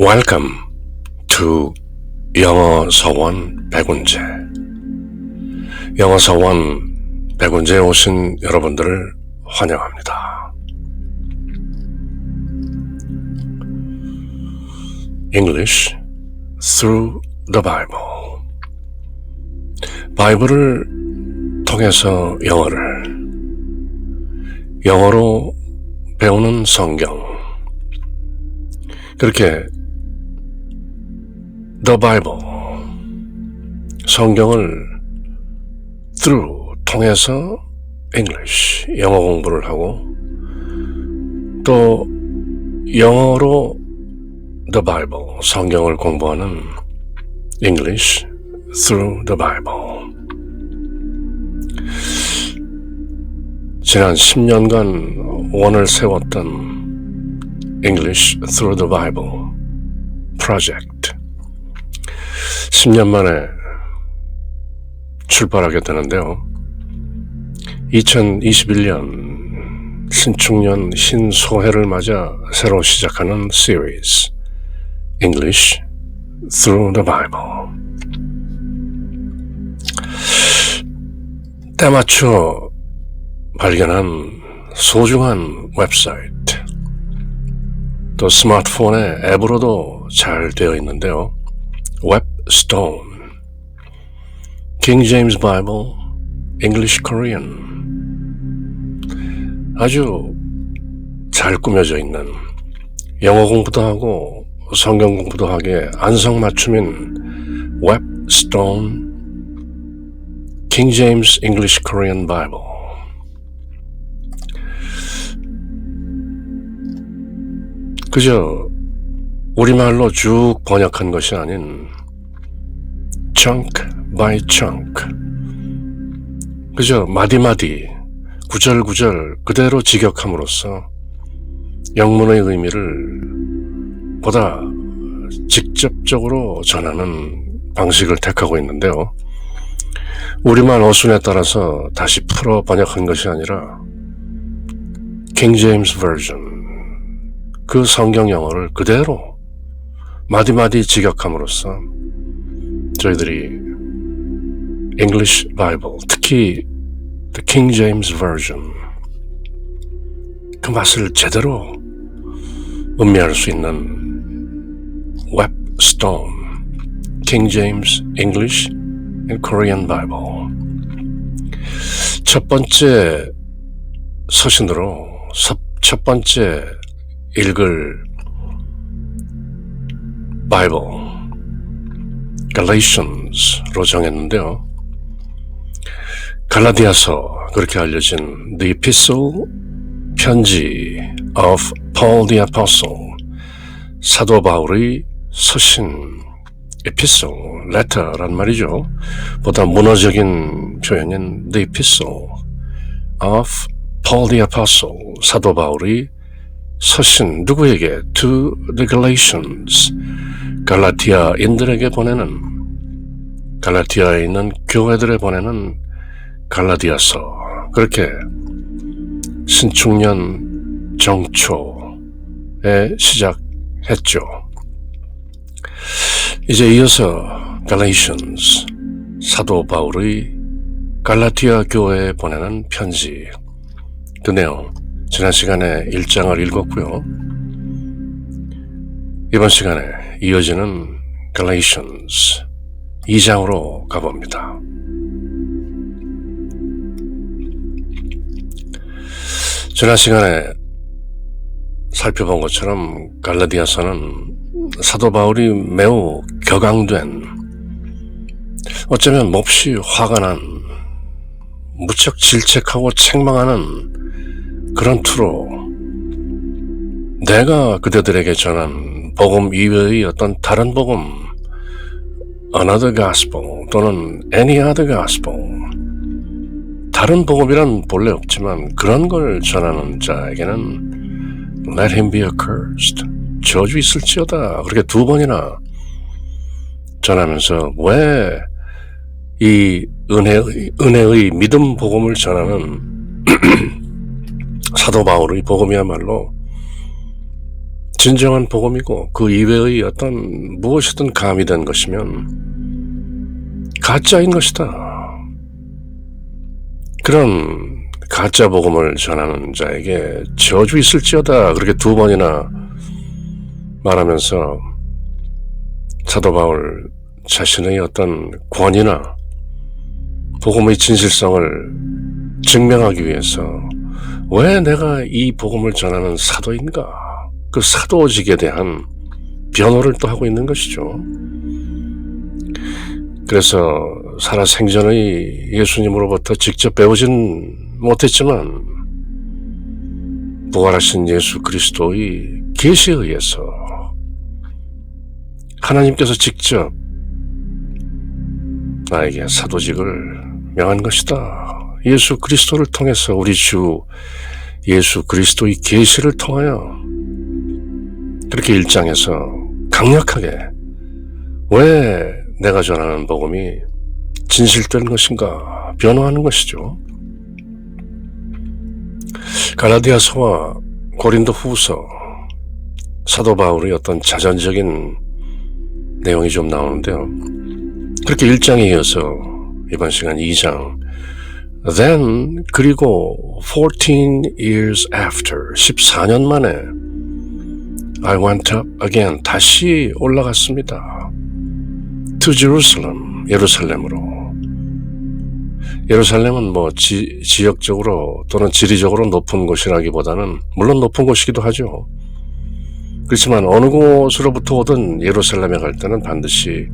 Welcome to 영어 서원 백운재. 영어 서원 백운재에 오신 여러분들을 환영합니다. English through the Bible. 바이블을 통해서 영어로 배우는 성경. 그렇게 The Bible, 성경을 through, 통해서 English, 영어 공부를 하고 또 영어로 The Bible, 성경을 공부하는 English through the Bible. 지난 10년간 원을 세웠던 English through the Bible 프로젝트 10년 만에 출발하게 되는데요. 2021년 신축년 신소해를 맞아 새로 시작하는 시리즈 English through the Bible. 때맞춰 발견한 소중한 웹사이트, 또 스마트폰의 앱으로도 잘 되어 있는데요. 웹스톤, King James Bible, English Korean. 아주 잘 꾸며져 있는, 영어 공부도 하고 성경 공부도 하기에 안성맞춤인 웹스톤 King James English Korean Bible. 그저 우리말로 쭉 번역한 것이 아닌 chunk by chunk, 그저 마디마디, 구절구절 그대로 직역함으로써 영문의 의미를 보다 직접적으로 전하는 방식을 택하고 있는데요. 우리말 어순에 따라서 다시 풀어 번역한 것이 아니라 King James Version, 그 성경 영어를 그대로 마디마디 직역함으로써 저희들이 English Bible, 특히 The King James Version, 그 맛을 제대로 음미할 수 있는 웹스톤 King James English and Korean Bible. 첫 번째 서신으로 첫 번째 읽을 바이블 갈라티안스로 정했는데요. 갈라디아서, 그렇게 알려진 The Epistle, 편지 of Paul the Apostle, 사도 바울의 서신, Epistle, letter란 말이죠. 보다 문어적인 표현인 The Epistle of Paul the Apostle, 사도 바울의 서신, 누구에게? To the Galatians, 갈라티아인들에게 보내는, 갈라티아에 있는 교회들에 보내는 갈라디아서. 그렇게 신축년 정초에 시작했죠. 이제 이어서 Galatians, 사도 바울의 갈라티아 교회에 보내는 편지, 그 내용 지난 시간에 1장을 읽었고요. 이번 시간에 이어지는 Galatians 2장으로 가봅니다. 지난 시간에 살펴본 것처럼 갈라디아서는 사도 바울이 매우 격앙된, 어쩌면 몹시 화가 난, 무척 질책하고 책망하는 그런 투로 내가 그대들에게 전한 복음 이외의 어떤 다른 복음, another gospel 또는 any other gospel, 다른 복음이란 본래 없지만 그런 걸 전하는 자에게는 let him be accursed, 저주 있을지어다, 그렇게 2번이나 전하면서 왜 이 은혜의 믿음 복음을 전하는 사도 바울의 복음이야말로 진정한 복음이고 그 이외의 어떤 무엇이든 가미된 것이면 가짜인 것이다. 그런 가짜 복음을 전하는 자에게 저주 있을지어다, 그렇게 2번이나 말하면서 사도 바울 자신의 어떤 권위나 복음의 진실성을 증명하기 위해서 왜 내가 이 복음을 전하는 사도인가, 그 사도직에 대한 변호를 또 하고 있는 것이죠. 그래서 살아생전의 예수님으로부터 직접 배우진 못했지만 부활하신 예수 그리스도의 계시에 의해서 하나님께서 직접 나에게 사도직을 명한 것이다. 예수 그리스도를 통해서, 우리 주 예수 그리스도의 계시를 통하여 그렇게 1장에서 강력하게 왜 내가 전하는 복음이 진실된 것인가 변호하는 것이죠. 갈라디아서와 고린도 후서, 사도 바울의 어떤 자전적인 내용이 좀 나오는데요. 그렇게 1장에 이어서 이번 시간 2장 Then, 그리고 14 years after, 14년 만에 I went up again, 다시 올라갔습니다. To Jerusalem, 예루살렘으로. 예루살렘은 뭐 지역적으로 또는 지리적으로 높은 곳이라기보다는 물론 높은 곳이기도 하죠. 그렇지만 어느 곳으로부터 오든 예루살렘에 갈 때는 반드시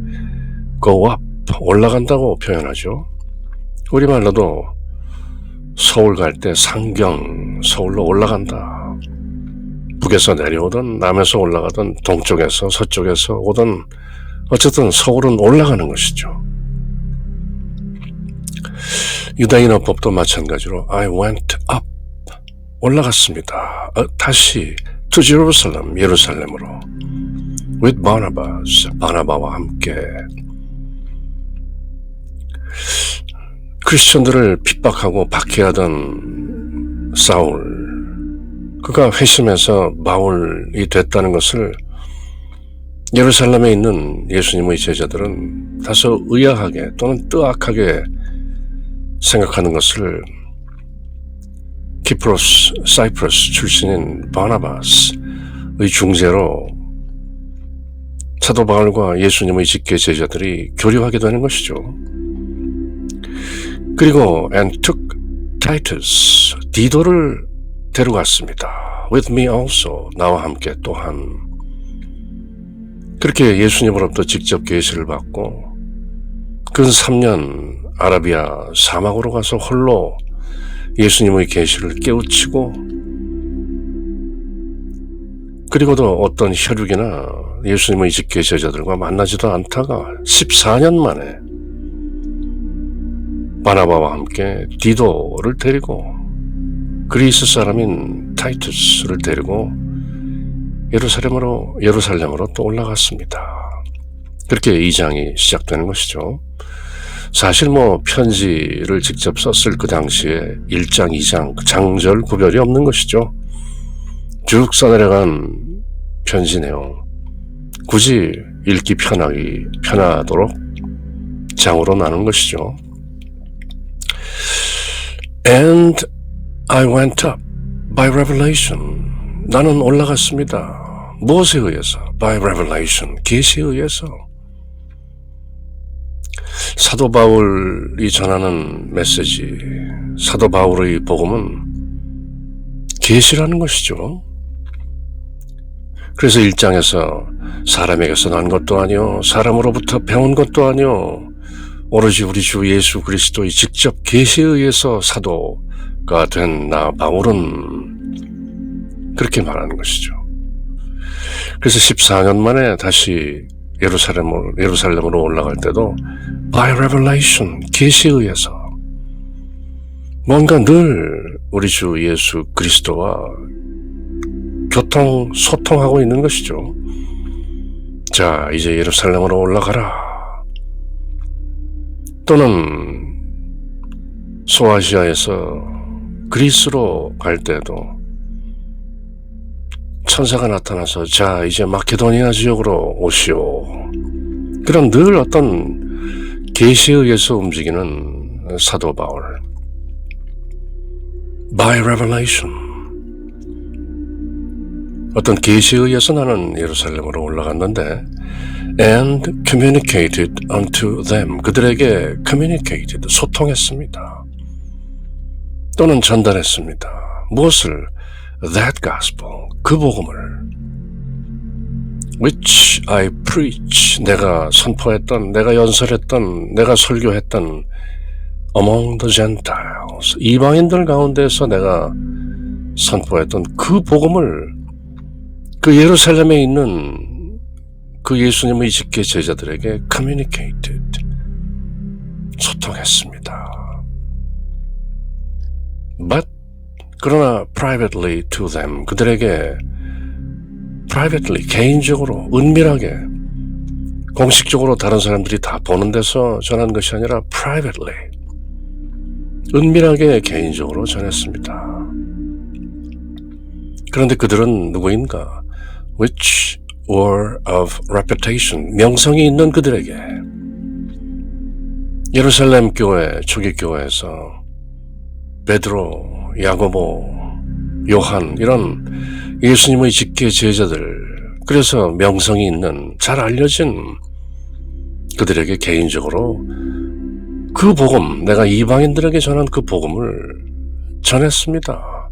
go up, 올라간다고 표현하죠. 우리말로도 서울 갈 때 상경, 서울로 올라간다. 북에서 내려오든 남에서 올라가든 동쪽에서 서쪽에서 오든 어쨌든 서울은 올라가는 것이죠. 유다인어법도 마찬가지로 I went up, 올라갔습니다. 다시 to Jerusalem, 예루살렘으로 with Barnabas, 바나바와 함께. 크리스천들을 핍박하고 박해하던 사울, 그가 회심해서 바울이 됐다는 것을 예루살렘에 있는 예수님의 제자들은 다소 의아하게 또는 뜨악하게 생각하는 것을 사이프러스 출신인 바나바스의 중재로 사도 바울과 예수님의 직계 제자들이 교류하게 되는 것이죠. 그리고 and took Titus, 디도를 데려갔습니다. with me also, 나와 함께 또한. 그렇게 예수님으로부터 직접 계시를 받고 근 3년 아라비아 사막으로 가서 홀로 예수님의 계시를 깨우치고, 그리고도 어떤 혈육이나 예수님의 직계 제자들과 만나지도 않다가 14년 만에 바나바와 함께 디도를 데리고 그리스 사람인 타이투스를 데리고 예루살렘으로 또 올라갔습니다. 그렇게 2장이 시작되는 것이죠. 사실 편지를 직접 썼을 그 당시에 1장, 2장 장절 구별이 없는 것이죠. 쭉 써내려간 편지 내용, 굳이 읽기 편하도록 장으로 나눈 것이죠. And I went up by revelation. 나는 올라갔습니다. 무엇에 의해서? By revelation. 계시에 의해서. 사도 바울이 전하는 메시지, 사도 바울의 복음은 계시라는 것이죠. 그래서 1장에서 사람에게서 난 것도 아니요, 사람으로부터 배운 것도 아니요, 오로지 우리 주 예수 그리스도의 직접 계시에 의해서 사도가 된 나 바울은 그렇게 말하는 것이죠. 그래서 14년 만에 다시 예루살렘으로 올라갈 때도 by revelation, 계시에 의해서 뭔가 늘 우리 주 예수 그리스도와 소통하고 있는 것이죠. 자, 이제 예루살렘으로 올라가라. 또는 소아시아에서 그리스로 갈 때도 천사가 나타나서 자 이제 마케도니아 지역으로 오시오. 그런 늘 어떤 계시에 의해서 움직이는 사도 바울. By revelation. 어떤 계시에 의해서 나는 예루살렘으로 올라갔는데 and communicated unto them. 그들에게 communicated, 소통했습니다. 또는 전달했습니다. 무엇을? That gospel, 그 복음을. Which I preach, 내가 선포했던, 내가 연설했던, 내가 설교했던 among the Gentiles, 이방인들 가운데서 내가 선포했던 그 복음을 그 예루살렘에 있는 그 예수님의 직계 제자들에게 communicated, 소통했습니다. But 그러나 privately to them, 그들에게 privately, 개인적으로, 은밀하게, 공식적으로 다른 사람들이 다 보는 데서 전한 것이 아니라 privately, 은밀하게 개인적으로 전했습니다. 그런데 그들은 누구인가? Which were of reputation, 명성이 있는 그들에게. 예루살렘 교회, 초기 교회에서 베드로, 야고보, 요한 이런 예수님의 직계 제자들, 그래서 명성이 있는 잘 알려진 그들에게 개인적으로 그 복음, 내가 이방인들에게 전한 그 복음을 전했습니다.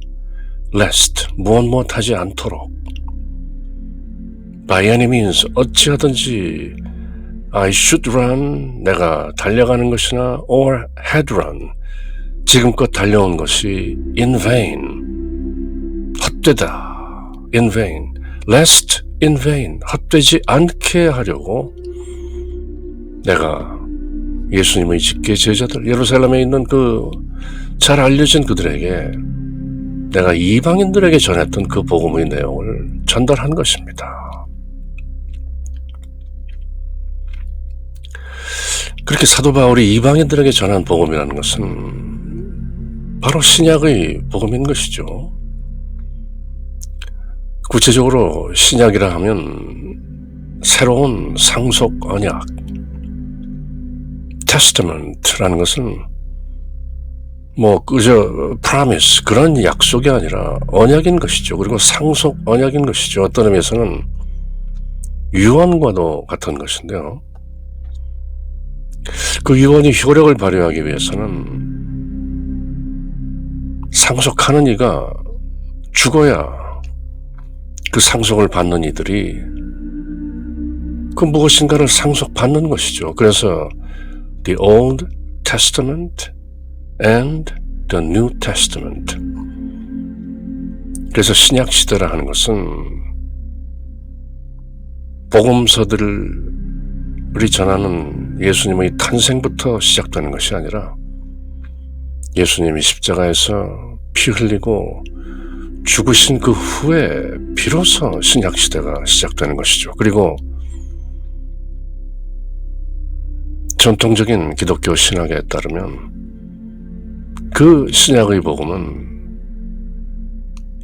Lest, 무엇 하지 않도록. By any means, 어찌하든지 I should run, 내가 달려가는 것이나 or had run, 지금껏 달려온 것이 in vain, 헛되다, in vain, lest in vain, 헛되지 않게 하려고 내가 예수님의 직계 제자들, 예루살렘에 있는 그 잘 알려진 그들에게 내가 이방인들에게 전했던 그 복음의 내용을 전달한 것입니다. 그렇게 사도 바울이 이방인들에게 전한 복음이라는 것은 바로 신약의 복음인 것이죠. 구체적으로 신약이라 하면 새로운 상속 언약, testament라는 것은 그저 promise, 그런 약속이 아니라 언약인 것이죠. 그리고 상속 언약인 것이죠. 어떤 의미에서는 유언과도 같은 것인데요. 그 유언이 효력을 발휘하기 위해서는 상속하는 이가 죽어야 그 상속을 받는 이들이 그 무엇인가를 상속받는 것이죠. 그래서 The Old Testament and the New Testament. 그래서 신약 시대라 하는 것은 복음서들을 전하는 예수님의 탄생부터 시작되는 것이 아니라 예수님이 십자가에서 피 흘리고 죽으신 그 후에 비로소 신약 시대가 시작되는 것이죠. 그리고 전통적인 기독교 신학에 따르면 그 신약의 복음은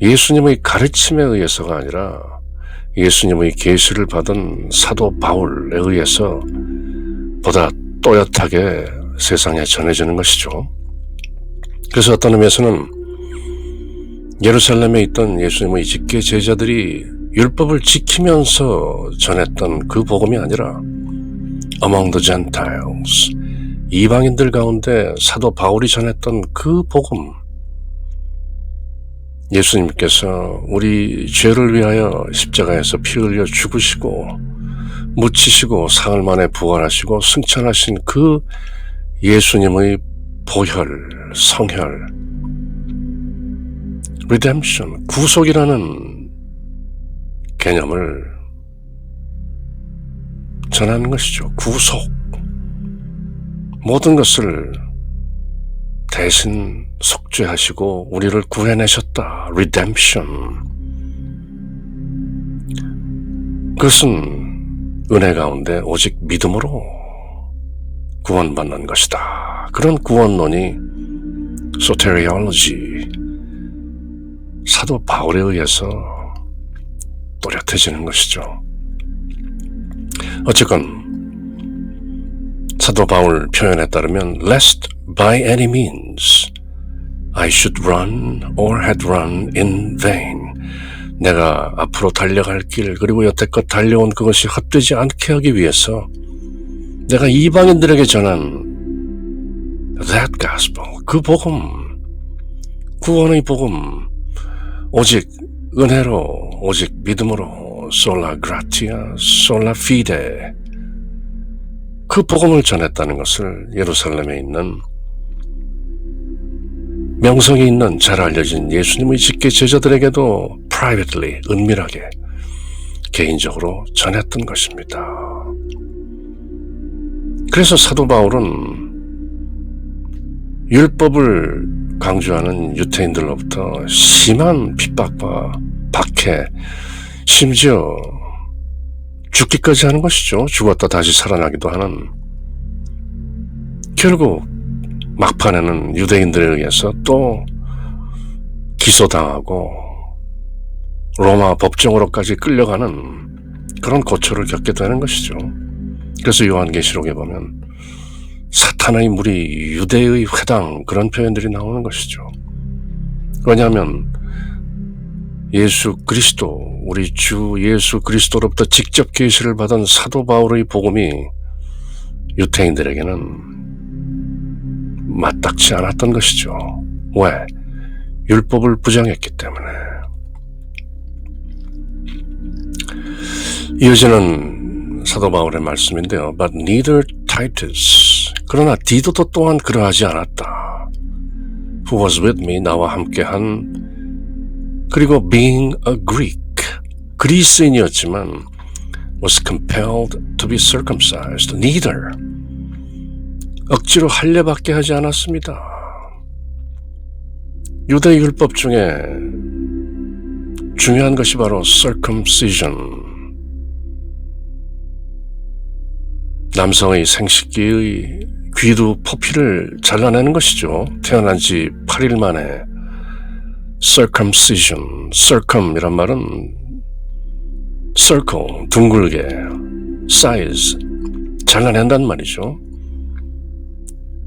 예수님의 가르침에 의해서가 아니라 예수님의 계시를 받은 사도 바울에 의해서 보다 또렷하게 세상에 전해지는 것이죠. 그래서 어떤 의미에서는 예루살렘에 있던 예수님의 직계 제자들이 율법을 지키면서 전했던 그 복음이 아니라 Among the Gentiles, 이방인들 가운데 사도 바울이 전했던 그 복음, 예수님께서 우리 죄를 위하여 십자가에서 피 흘려 죽으시고 묻히시고 사흘 만에 부활하시고 승천하신 그 예수님의 보혈, 성혈, redemption, 구속이라는 개념을 전하는 것이죠. 구속. 모든 것을 대신 속죄하시고 우리를 구해내셨다. redemption. 그것은 은혜 가운데 오직 믿음으로 구원받는 것이다. 그런 구원론이 soteriology, 사도 바울에 의해서 또렷해지는 것이죠. 어쨌건 사도 바울 표현에 따르면 lest by any means I should run or had run in vain. 내가 앞으로 달려갈 길 그리고 여태껏 달려온 그것이 헛되지 않게 하기 위해서 내가 이방인들에게 전한 that gospel, 그 복음, 구원의 복음, 오직 은혜로, 오직 믿음으로, sola gratia, sola fide, 그 복음을 전했다는 것을 예루살렘에 있는 명성이 있는 잘 알려진 예수님의 직계 제자들에게도 privately, 은밀하게, 개인적으로 전했던 것입니다. 그래서 사도 바울은 율법을 강조하는 유태인들로부터 심한 핍박과 박해, 심지어 죽기까지 하는 것이죠. 죽었다 다시 살아나기도 하는. 결국 막판에는 유대인들에 의해서 또 기소당하고 로마 법정으로까지 끌려가는 그런 고초를 겪게 되는 것이죠. 그래서 요한계시록에 보면 사탄의 무리, 유대의 회당, 그런 표현들이 나오는 것이죠. 왜냐하면 예수 그리스도, 우리 주 예수 그리스도로부터 직접 계시를 받은 사도 바울의 복음이 유태인들에게는 맞닥지 않았던 것이죠. 왜? 율법을 부정했기 때문에. 이어지는 사도 바울의 말씀인데요. But neither Titus, 그러나 디도도 또한 그러하지 않았다. Who was with me, 나와 함께한, 그리고 being a Greek, 그리스인이었지만 was compelled to be circumcised. Neither, 억지로 할례받게 하지 않았습니다. 유대 율법 중에 중요한 것이 바로 circumcision, 남성의 생식기의 귀두 포피를 잘라내는 것이죠. 태어난 지 8일 만에 circumcision, circum이란 말은 circle, 둥글게, size, 잘라낸단 말이죠.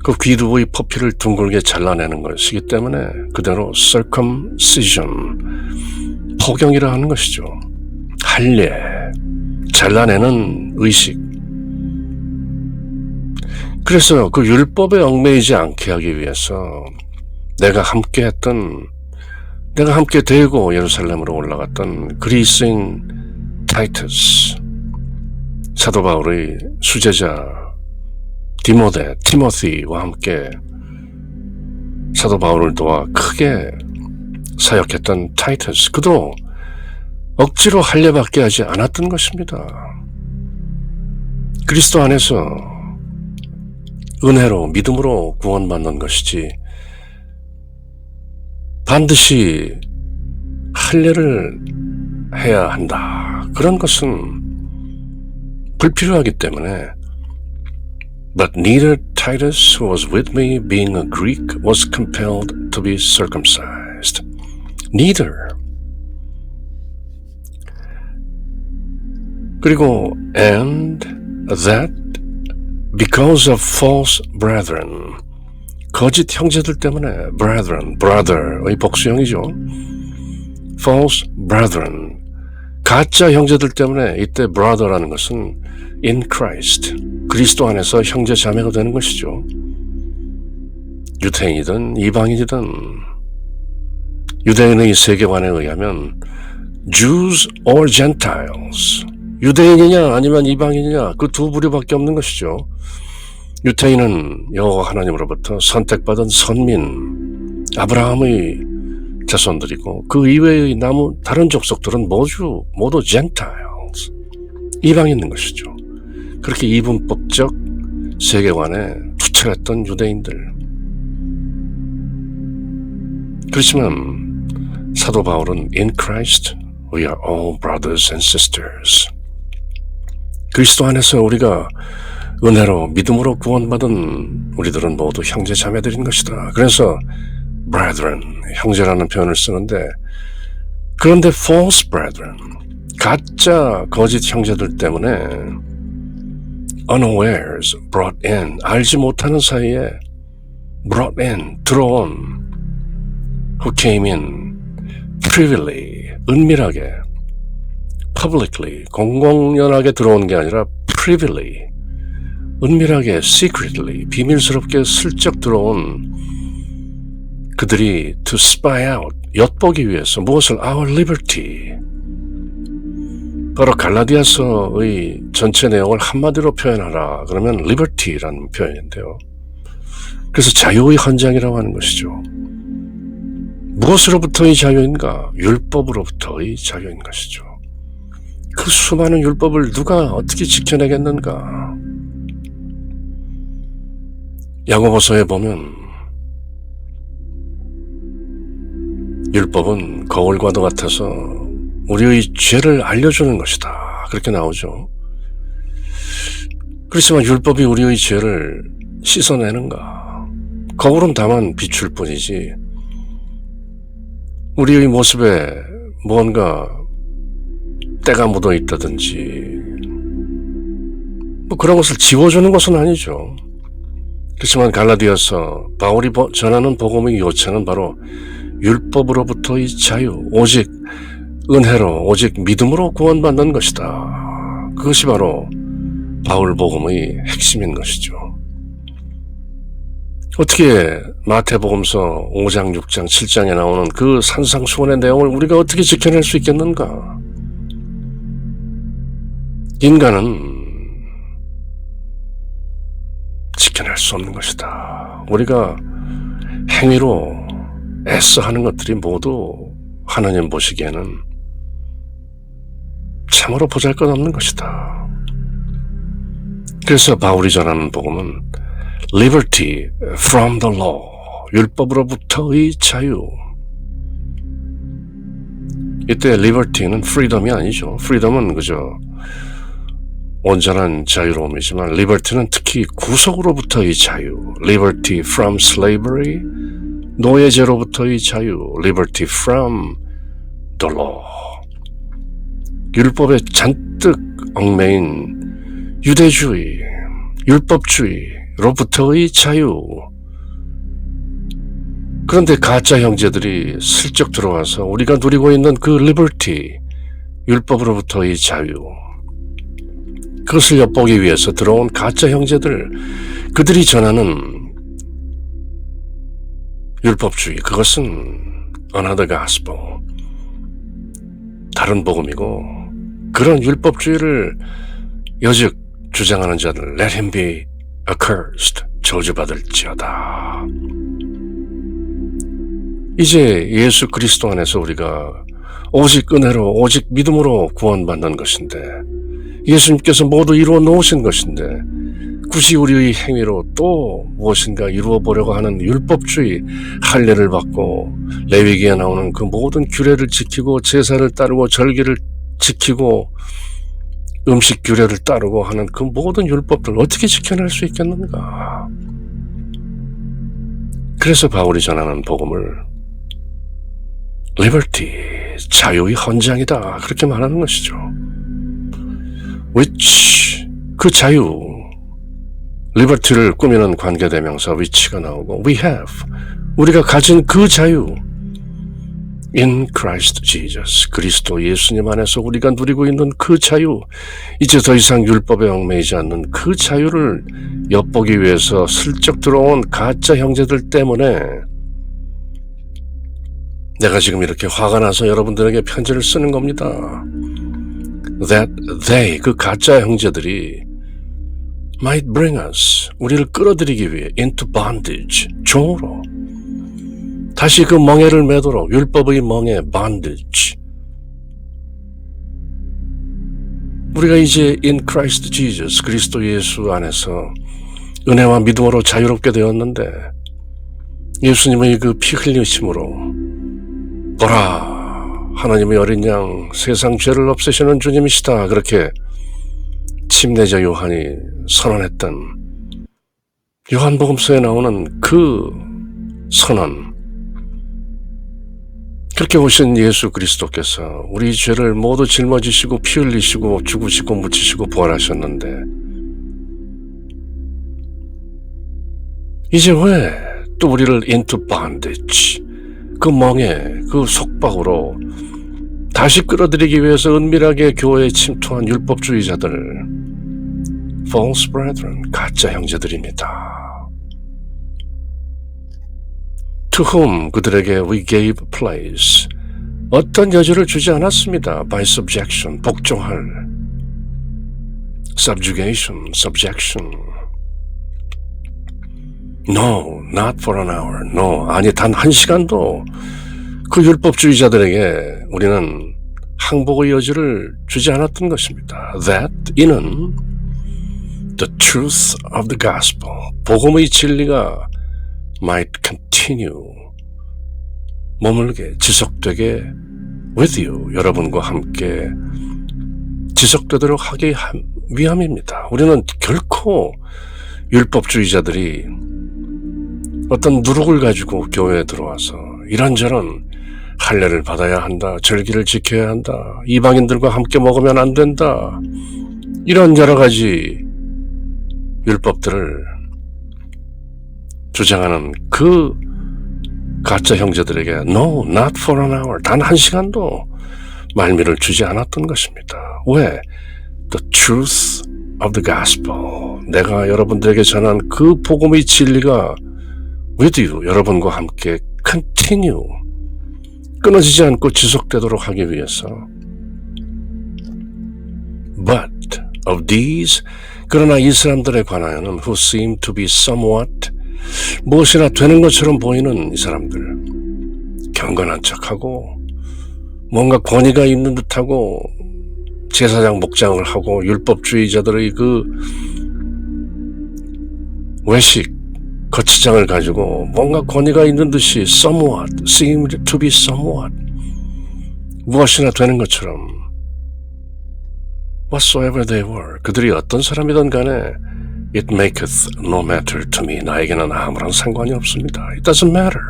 그 귀두의 포피를 둥글게 잘라내는 것이기 때문에 그대로 circumcision, 포경이라 하는 것이죠. 할례, 잘라내는 의식. 그래서 그 율법에 얽매이지 않게 하기 위해서 내가 함께 되고 예루살렘으로 올라갔던 그리스인 타이투스, 사도 바울의 수제자 티모시와 함께 사도 바울을 도와 크게 사역했던 타이투스, 그도 억지로 할례받게 하지 않았던 것입니다. 그리스도 안에서 은혜로, 믿음으로 구원받는 것이지 반드시 할례를 해야 한다, 그런 것은 불필요하기 때문에 But neither Titus, who was with me, being a Greek, was compelled to be circumcised. Neither. 그리고 and that because of false brethren, 거짓 형제들 때문에, brethren, brother의 복수형이죠. false brethren, 가짜 형제들 때문에, 이때 brother라는 것은 in Christ, 그리스도 안에서 형제 자매가 되는 것이죠. 유태인이든 이방인이든, 유대인의 세계관에 의하면 Jews or Gentiles, 유대인이냐 아니면 이방인이냐, 그 두 부류밖에 없는 것이죠. 유태인은 여호와 하나님으로부터 선택받은 선민, 아브라함의 자손들이고, 그 이외의 다른 족속들은 모두 Gentiles, 이방인인 것이죠. 그렇게 이분법적 세계관에 투철했던 유대인들. 그렇지만 사도 바울은 in Christ we are all brothers and sisters. 그리스도 안에서 우리가 은혜로, 믿음으로 구원받은 우리들은 모두 형제 자매들인 것이다. 그래서 brethren, 형제라는 표현을 쓰는데, 그런데 false brethren, 가짜 거짓 형제들 때문에 unawares, brought in, 알지 못하는 사이에 brought in, 들어온, who came in privily, 은밀하게, publicly, 공공연하게 들어온 게 아니라 privily, 은밀하게, secretly, 비밀스럽게 슬쩍 들어온 그들이 to spy out, 엿보기 위해서 무엇을? Our liberty. 바로 갈라디아서의 전체 내용을 한마디로 표현하라. 그러면 liberty라는 표현인데요. 그래서 자유의 헌장이라고 하는 것이죠. 무엇으로부터의 자유인가? 율법으로부터의 자유인 것이죠. 그 수많은 율법을 누가 어떻게 지켜내겠는가? 야고보서에 보면 율법은 거울과도 같아서 우리의 죄를 알려주는 것이다. 그렇게 나오죠. 그렇지만 율법이 우리의 죄를 씻어내는가? 거울은 다만 비출 뿐이지 우리의 모습에 무언가 때가 묻어 있다든지 뭐 그런 것을 지워주는 것은 아니죠. 그렇지만 갈라디아서 바울이 전하는 복음의 요체는 바로 율법으로부터의 자유, 오직 은혜로, 오직 믿음으로 구원받는 것이다. 그것이 바로 바울 복음의 핵심인 것이죠. 어떻게 마태복음서 5장, 6장, 7장에 나오는 그 산상수훈의 내용을 우리가 어떻게 지켜낼 수 있겠는가? 인간은 지켜낼 수 없는 것이다. 우리가 행위로 애써 하는 것들이 모두 하나님 보시기에는 참으로 보잘것없는 것이다. 그래서 바울이 전하는 복음은 liberty from the law, 율법으로부터의 자유. 이때 liberty는 freedom이 아니죠. freedom은 그저 온전한 자유로움이지만 liberty는 특히 구속으로부터의 자유, liberty from slavery, 노예제로부터의 자유, liberty from the law. 율법에 잔뜩 얽매인 유대주의, 율법주의로부터의 자유. 그런데 가짜 형제들이 슬쩍 들어와서 우리가 누리고 있는 그 liberty, 율법으로부터의 자유, 그것을 엿보기 위해서 들어온 가짜 형제들, 그들이 전하는 율법주의, 그것은 another gospel, 다른 복음이고, 그런 율법주의를 여직 주장하는 자들, let him be accursed, 저주받을지어다. 이제 예수 그리스도 안에서 우리가 오직 은혜로, 오직 믿음으로 구원받는 것인데, 예수님께서 모두 이루어 놓으신 것인데 굳이 우리의 행위로 또 무엇인가 이루어 보려고 하는 율법주의, 할례를 받고 레위기에 나오는 그 모든 규례를 지키고 제사를 따르고 절기를 지키고 음식 규례를 따르고 하는 그 모든 율법들 어떻게 지켜낼 수 있겠는가? 그래서 바울이 전하는 복음을 liberty, 자유의 헌장이다, 그렇게 말하는 것이죠. which, 그 자유, liberty를 꾸미는 관계대명사 which가 나오고 we have, 우리가 가진 그 자유 in Christ Jesus, 그리스도 예수님 안에서 우리가 누리고 있는 그 자유, 이제 더 이상 율법에 얽매이지 않는 그 자유를 엿보기 위해서 슬쩍 들어온 가짜 형제들 때문에 내가 지금 이렇게 화가 나서 여러분들에게 편지를 쓰는 겁니다. That they, 그 가짜 형제들이 might bring us, 우리를 끌어들이기 위해 into bondage, 종으로 다시 그 멍에를 매도록, 율법의 멍에 bondage. 우리가 이제 in Christ Jesus, 그리스도 예수 안에서 은혜와 믿음으로 자유롭게 되었는데 예수님의 그 피 흘리심으로 보라, 하나님의 어린 양, 세상 죄를 없애시는 주님이시다, 그렇게 침례자 요한이 선언했던 요한복음서에 나오는 그 선언, 그렇게 오신 예수 그리스도께서 우리 죄를 모두 짊어지시고 피 흘리시고 죽으시고 묻히시고 부활하셨는데 이제 왜 또 우리를 into bondage, 그 멍에 그 속박으로 다시 끌어들이기 위해서 은밀하게 교회에 침투한 율법주의자들, false brethren, 가짜 형제들입니다. To whom 그들에게 we gave place, 어떤 여지를 주지 않았습니다. by subjection, 복종할, subjugation, subjection. No, not for an hour. No, 아니 단 한 시간도 그 율법주의자들에게 우리는 항복의 여지를 주지 않았던 것입니다. That 이는 the truth of the gospel, 복음의 진리가 might continue, 머물게 지속되게 with you, 여러분과 함께 지속되도록 하기 위함입니다. 우리는 결코 율법주의자들이 어떤 누룩을 가지고 교회에 들어와서 이런저런 할례를 받아야 한다, 절기를 지켜야 한다, 이방인들과 함께 먹으면 안 된다, 이런 여러 가지 율법들을 주장하는 그 가짜 형제들에게 No, not for an hour, 단 한 시간도 말미를 주지 않았던 것입니다. 왜? The truth of the gospel, 내가 여러분들에게 전한 그 복음의 진리가 with you, 여러분과 함께 continue, 끊어지지 않고 지속되도록 하기 위해서. But of these, 그러나 이 사람들에 관하여는 who seem to be somewhat, 무엇이나 되는 것처럼 보이는 이 사람들, 경건한 척하고 뭔가 권위가 있는 듯하고 제사장 목장을 하고 율법주의자들의 그 외식 거치장을 가지고 뭔가 권위가 있는 듯이 somewhat, seemed to be somewhat, 무엇이나 되는 것처럼 whatsoever they were, 그들이 어떤 사람이든 간에 it maketh no matter to me, 나에게는 아무런 상관이 없습니다. It doesn't matter.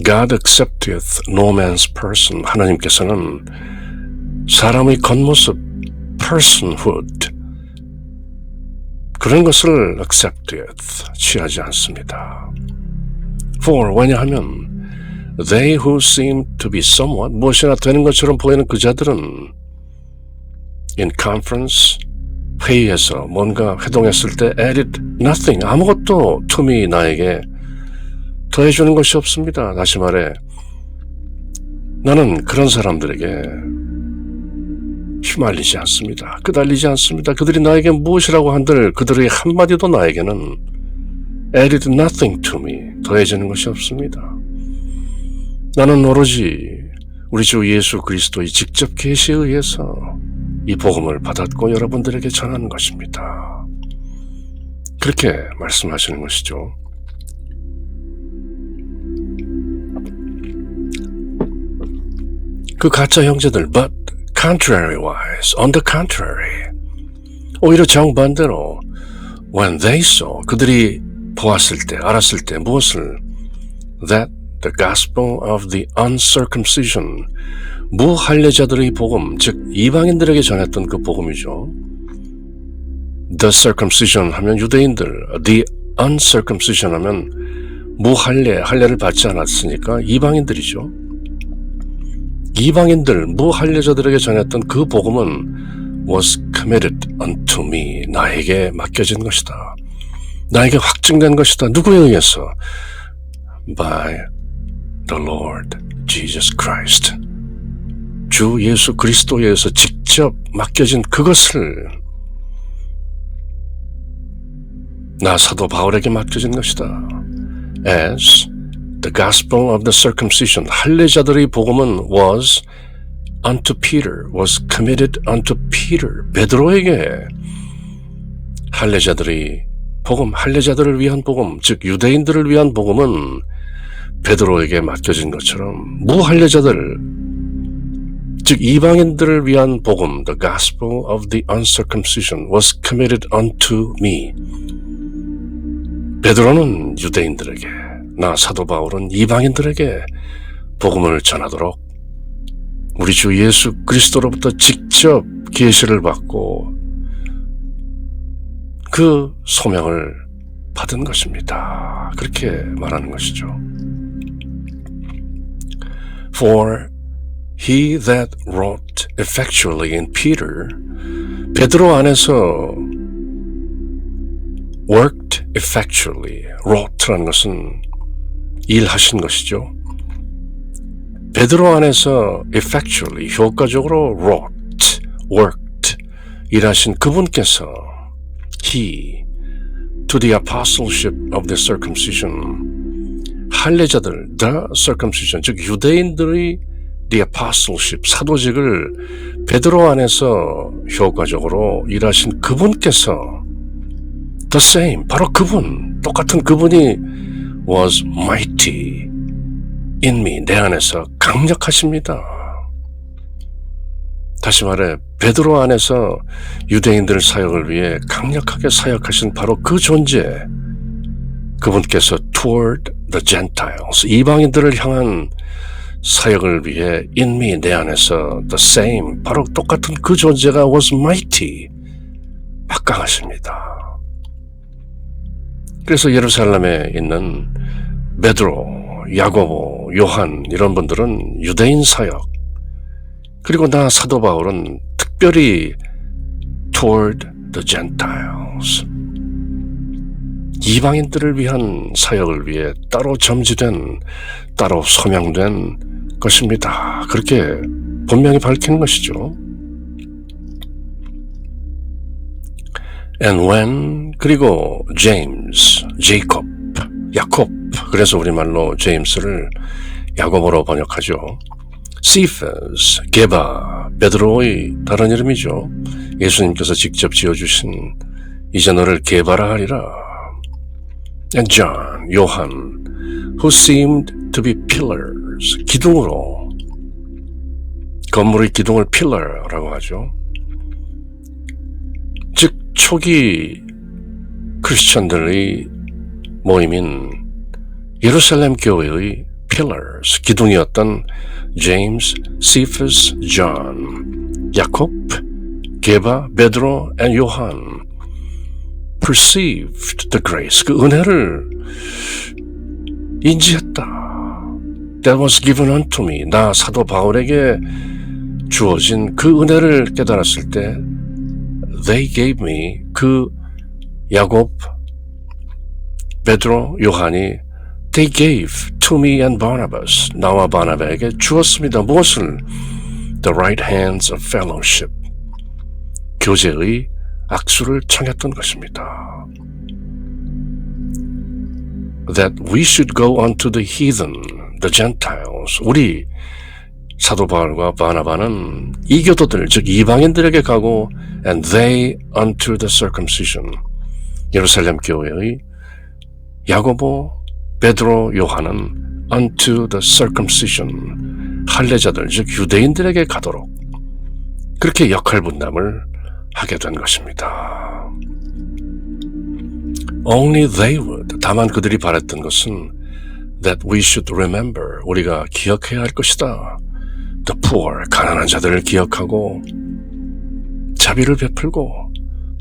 God accepteth no man's person, 하나님께서는 사람의 겉모습, personhood, 그런 것을 accepteth, 취하지 않습니다. For, 왜냐하면 they who seem to be somewhat, 무엇이나 되는 것처럼 보이는 그 자들은 in conference, 회의에서 뭔가 회동했을 때 added nothing, 아무것도 to me, 나에게 더해주는 것이 없습니다. 다시 말해 나는 그런 사람들에게 휘말리지 않습니다. 끄달리지 않습니다. 그들이 나에게 무엇이라고 한들 그들의 한마디도 나에게는 added nothing to me, 더해지는 것이 없습니다. 나는 오로지 우리 주 예수 그리스도의 직접 계시에 의해서 이 복음을 받았고 여러분들에게 전하는 것입니다. 그렇게 말씀하시는 것이죠. 그 가짜 형제들, but contrariwise, on the contrary, 오히려 정반대로 when they saw, 그들이 보았을 때, 알았을 때 무엇을? that the gospel of the uncircumcision, 무할례자들의 복음, 즉 이방인들에게 전했던 그 복음이죠. The circumcision 하면 유대인들, the uncircumcision 하면 무할례, 할례를 받지 않았으니까 이방인들이죠. 이방인들, 무할례자들에게 전했던 그 복음은 was committed unto me, 나에게 맡겨진 것이다. 나에게 확증된 것이다. 누구에 의해서? By the Lord Jesus Christ. 주 예수 그리스도에 의해서 직접 맡겨진 그것을 나 사도 바울에게 맡겨진 것이다. As the gospel of the circumcision, 할례자들의 복음은 was unto Peter, was committed unto Peter, 베드로에게 할례자들의 복음, 할례자들을 위한 복음, 즉 유대인들을 위한 복음은 베드로에게 맡겨진 것처럼 무할례자들, 즉 이방인들을 위한 복음, the gospel of the uncircumcision was committed unto me. 베드로는 유대인들에게, 나 사도 바울은 이방인들에게 복음을 전하도록 우리 주 예수 그리스도로부터 직접 계시를 받고 그 소명을 받은 것입니다. 그렇게 말하는 것이죠. For he that wrought effectually in Peter, 베드로 안에서 worked effectually, wrought라는 것은 일하신 것이죠. 베드로 안에서 effectually, 효과적으로 wrought, worked, 일하신 그분께서 he, to the apostleship of the circumcision, 할례자들, the circumcision, 즉 유대인들의 the apostleship, 사도직을 베드로 안에서 효과적으로 일하신 그분께서 the same, 바로 그분, 똑같은 그분이 was mighty in me, 내 안에서 강력하십니다. 다시 말해 베드로 안에서 유대인들 사역을 위해 강력하게 사역하신 바로 그 존재, 그분께서 toward the Gentiles, 이방인들을 향한 사역을 위해 in me, 내 안에서 the same, 바로 똑같은 그 존재가 was mighty, 막강하십니다. 그래서 예루살렘에 있는 베드로, 야고보, 요한 이런 분들은 유대인 사역, 그리고 나 사도 바울은 특별히 toward the Gentiles, 이방인들을 위한 사역을 위해 따로 점지된, 따로 소명된 것입니다. 그렇게 분명히 밝히는 것이죠. And when, 그리고 James, Jacob, 야콥, 그래서 우리말로 제임스를 야고보로 번역하죠. Cephas, 게바, 베드로의 다른 이름이죠. 예수님께서 직접 지어주신 이제 너를 게바라 하리라. And John, 요한, who seemed to be pillars, 기둥으로, 건물의 기둥을 pillar라고 하죠. 즉 초기 크리스천들의 모임인 예루살렘 교회의 pillars, 기둥이었던 James, Cephas, John, 야콥, 게바, 베드로, and 요한 perceived the grace, 그 은혜를 인지했다. That was given unto me, 나 사도 바울에게 주어진 그 은혜를 깨달았을 때 they gave me, 그 야곱, 베드로, 요한이 they gave to me and Barnabas, 나와 바나바에게 주었습니다. 무엇을? The right hands of fellowship, 교제의 악수를 청했던 것입니다. That we should go unto the heathen, the Gentiles, 우리 사도 바울과 바나바는 이교도들, 즉 이방인들에게 가고 and they unto the circumcision, 예루살렘 교회의 야고보, 베드로, 요한은 unto the circumcision, 할례자들, 즉 유대인들에게 가도록 그렇게 역할 분담을 하게 된 것입니다. Only they would, 다만 그들이 바랬던 것은 that we should remember, 우리가 기억해야 할 것이다. The poor, 가난한 자들을 기억하고 자비를 베풀고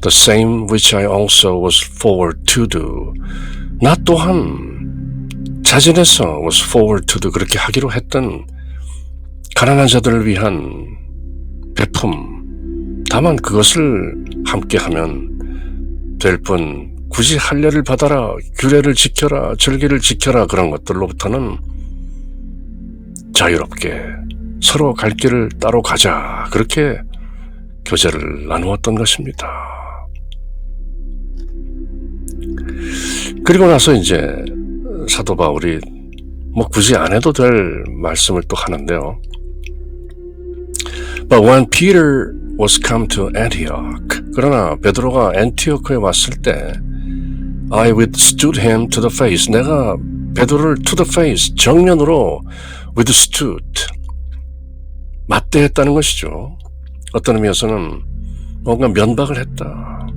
the same which I also was forward to do, 나 또한 자진해서 was forward to do, 그렇게 하기로 했던 가난한 자들을 위한 베품, 다만 그것을 함께하면 될 뿐 굳이 할례를 받아라, 규례를 지켜라, 절기를 지켜라, 그런 것들로부터는 자유롭게 서로 갈 길을 따로 가자, 그렇게 교제를 나누었던 것입니다. 그리고 나서 이제 사도 바울이 뭐 굳이 안 해도 될 말씀을 또 하는데요. But when Peter was come to Antioch, 그러나 베드로가 안티오크에 왔을 때 I withstood him to the face, 내가 베드로를 to the face, 정면으로 withstood, 맞대했다는 것이죠. 어떤 의미에서는 뭔가 면박을 했다.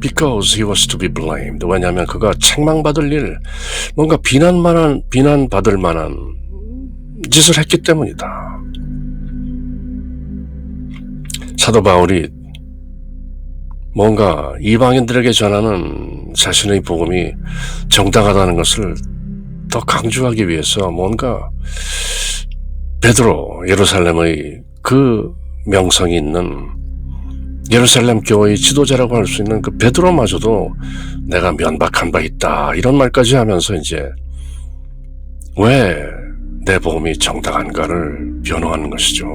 Because he was to be blamed, 왜냐하면 그가 책망받을 일, 뭔가 비난받을 만한 짓을 했기 때문이다. 사도 바울이 뭔가 이방인들에게 전하는 자신의 복음이 정당하다는 것을 더 강조하기 위해서 뭔가 베드로, 예루살렘의 그 명성이 있는 예루살렘 교회의 지도자라고 할 수 있는 그 베드로마저도 내가 면박한 바 있다 이런 말까지 하면서 이제 왜 내 복음이 정당한가를 변호하는 것이죠.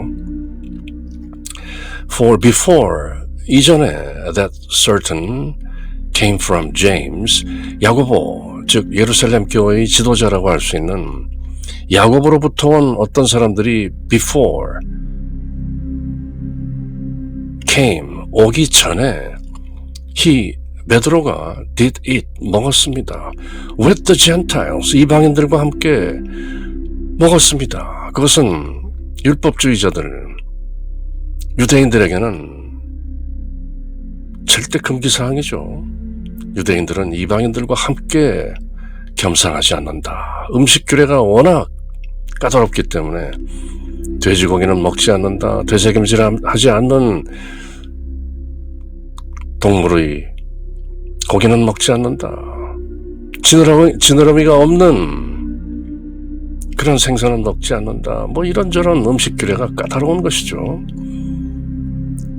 For before, 이전에 that certain came from James, 야고보, 즉 예루살렘 교회의 지도자라고 할 수 있는 야고보로부터 온 어떤 사람들이 before came, 오기 전에 베드로가 did eat, 먹었습니다. with the Gentiles, 이방인들과 함께 먹었습니다. 그것은 율법주의자들, 유대인들에게는 절대 금기사항이죠. 유대인들은 이방인들과 함께 겸상하지 않는다. 음식 규례가 워낙 까다롭기 때문에 돼지고기는 먹지 않는다. 되새김질하지 않는 동물의 고기는 먹지 않는다. 지느러미가 없는 그런 생선은 먹지 않는다. 뭐 이런저런 음식 규례가 까다로운 것이죠.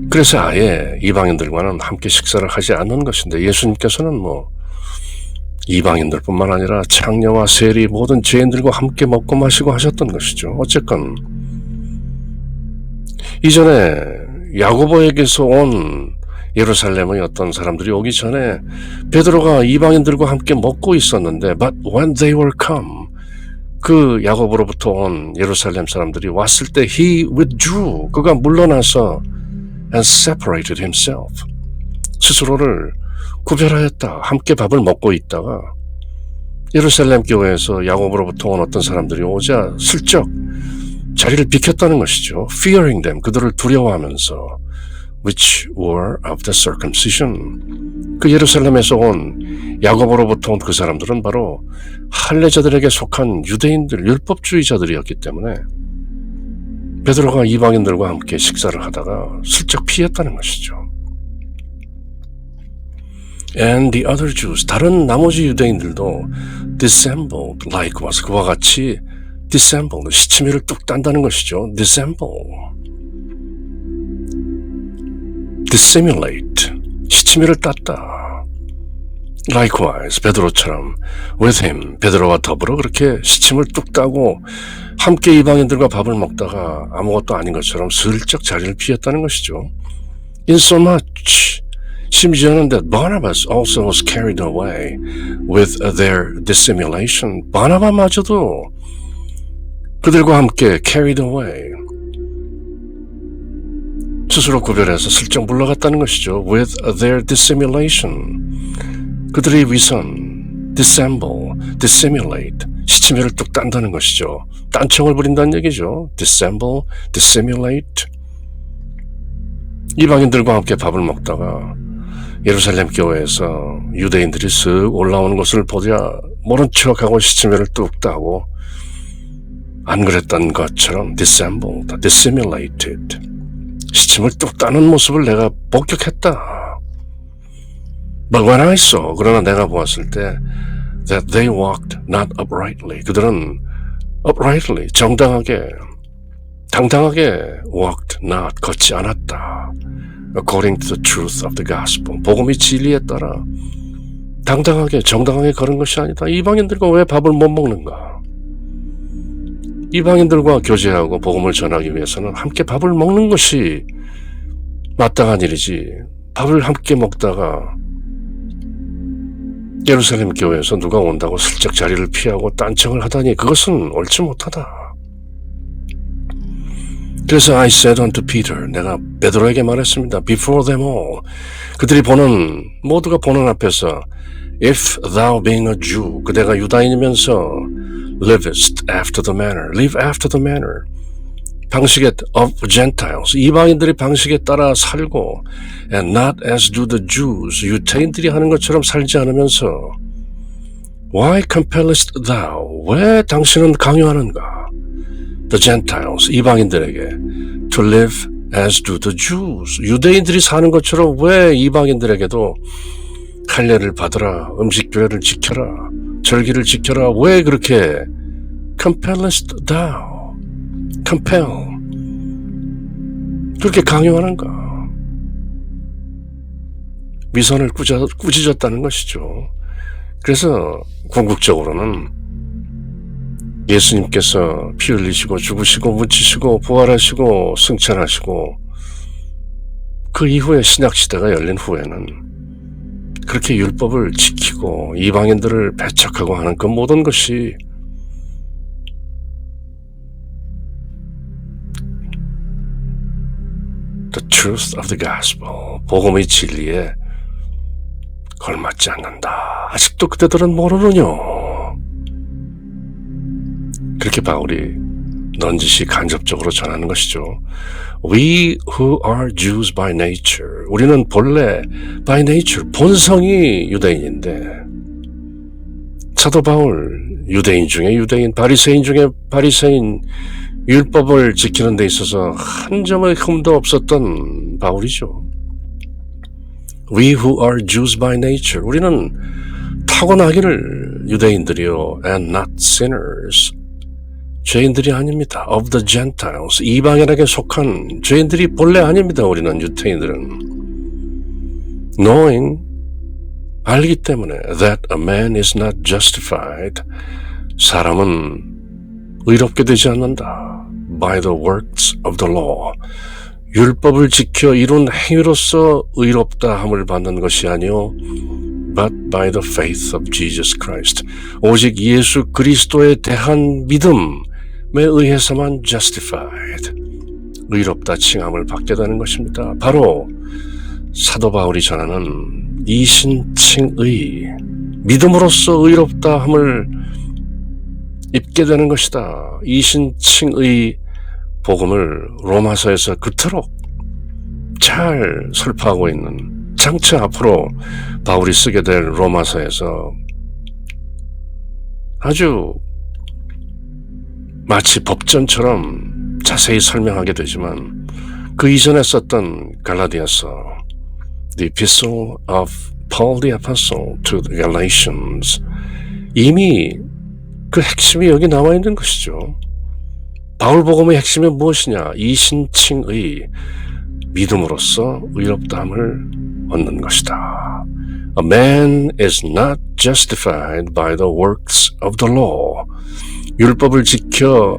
그래서 아예 이방인들과는 함께 식사를 하지 않는 것인데 예수님께서는 뭐 이방인들뿐만 아니라 창녀와 세리 모든 죄인들과 함께 먹고 마시고 하셨던 것이죠. 어쨌건 이전에 야고보에게서 온 예루살렘의 어떤 사람들이 오기 전에 베드로가 이방인들과 함께 먹고 있었는데 but when they were come, 그 야고보로부터 온 예루살렘 사람들이 왔을 때 he withdrew, 그가 물러나서 and separated himself, 스스로를 구별하였다. 함께 밥을 먹고 있다가 예루살렘 교회에서 야고보로부터 온 어떤 사람들이 오자 슬쩍 자리를 비켰다는 것이죠. fearing them, 그들을 두려워하면서 which were of the circumcision, 그 예루살렘에서 온 야고보로부터 온 그 사람들은 바로 할례자들에게 속한 유대인들, 율법주의자들이었기 때문에 베드로가 이방인들과 함께 식사를 하다가 슬쩍 피했다는 것이죠. And the other Jews, 다른 나머지 유대인들도 dissembled likewise, 그와 같이 dissembled, 시치미를 뚝 딴다는 것이죠. dissimulate, 시치미를 땄다. likewise, 베드로처럼 with him, 베드로와 더불어 그렇게 시침을 뚝 따고 함께 이방인들과 밥을 먹다가 아무것도 아닌 것처럼 슬쩍 자리를 피했다는 것이죠. insomuch, 심지어는 that Barnabas also was carried away with their dissimulation, 바나바마저도 그들과 함께 carried away, 스스로 구별해서 슬쩍 물러갔다는 것이죠. with their dissimulation, 그들의 위선, dissemble, dissimulate, 시치미를 뚝 딴다는 것이죠. 딴청을 부린다는 얘기죠. dissemble, dissimulate. 이방인들과 함께 밥을 먹다가 예루살렘 교회에서 유대인들이 쓱 올라오는 것을 보자 모른 척하고 시치미를 뚝 따고 안 그랬던 것처럼 dissembled, dissimulated, 시침을 뚝 따는 모습을 내가 목격했다. But when I saw, 그러나 내가 보았을 때 that they walked not uprightly, 그들은 uprightly, 정당하게, 당당하게 walked not, 걷지 않았다. According to the truth of the gospel, 복음의 진리에 따라 당당하게, 정당하게 걸은 것이 아니다. 이방인들과 왜 밥을 못 먹는가? 이방인들과 교제하고 복음을 전하기 위해서는 함께 밥을 먹는 것이 마땅한 일이지, 밥을 함께 먹다가 예루살렘 교회에서 누가 온다고 슬쩍 자리를 피하고 딴청을 하다니 그것은 옳지 못하다. 그래서 I said unto Peter, 내가 베드로에게 말했습니다. Before them all, 그들이 보는, 모두가 보는 앞에서 If thou being a Jew, 그대가 유다인이면서 livest after the manner, live after the manner, 방식에 of Gentiles, 이방인들이 방식에 따라 살고 and not as do the Jews, 유태인들이 하는 것처럼 살지 않으면서 Why compellest thou, 왜 당신은 강요하는가? the Gentiles, 이방인들에게 to live as do the Jews. 유대인들이 사는 것처럼 왜 이방인들에게도 할례를 받으라, 음식교회를 지켜라, 절기를 지켜라, 왜 그렇게 compellest thou, compel, 그렇게 강요하는가? 위선을 꾸짖었다는 것이죠. 그래서 궁극적으로는 예수님께서 피 흘리시고 죽으시고 묻히시고 부활하시고 승천하시고 그 이후에 신약시대가 열린 후에는 그렇게 율법을 지키고 이방인들을 배척하고 하는 그 모든 것이 the truth of the gospel, 복음의 진리에 걸맞지 않는다. 아직도 그대들은 모르느뇨. 그렇게 바울이 넌지시 간접적으로 전하는 것이죠. We who are Jews by nature, 우리는 본래 by nature, 본성이 유대인인데 사도 바울, 유대인 중에 유대인, 바리새인 중에 바리새인, 율법을 지키는 데 있어서 한 점의 흠도 없었던 바울이죠. We who are Jews by nature, 우리는 타고나기를 유대인들이요, and not sinners, 죄인들이 아닙니다. Of the Gentiles, 이방인에게 속한 죄인들이 본래 아닙니다. 우리는 유대인들은 knowing, 알기 때문에 that a man is not justified, 사람은 의롭게 되지 않는다. by the works of the law, 율법을 지켜 이룬 행위로서 의롭다 함을 받는 것이 아니요 but by the faith of Jesus Christ, 오직 예수 그리스도에 대한 믿음에 의해서만 justified, 의롭다 칭함을 받게 되는 것입니다. 바로 사도 바울이 전하는 이신칭의, 믿음으로써 의롭다 함을 입게 되는 것이다. 이신칭의 복음을 로마서에서 그토록 잘 설파하고 있는, 장차 앞으로 바울이 쓰게 될 로마서에서 아주 마치 법전처럼 자세히 설명하게 되지만 그 이전에 썼던 갈라디아서, The Epistle of Paul the Apostle to the Galatians, 이미 그 핵심이 여기 나와 있는 것이죠. 바울 복음의 핵심이 무엇이냐? 이신칭의, 믿음으로써 의롭다함을 얻는 것이다. A man is not justified by the works of the law, 율법을 지켜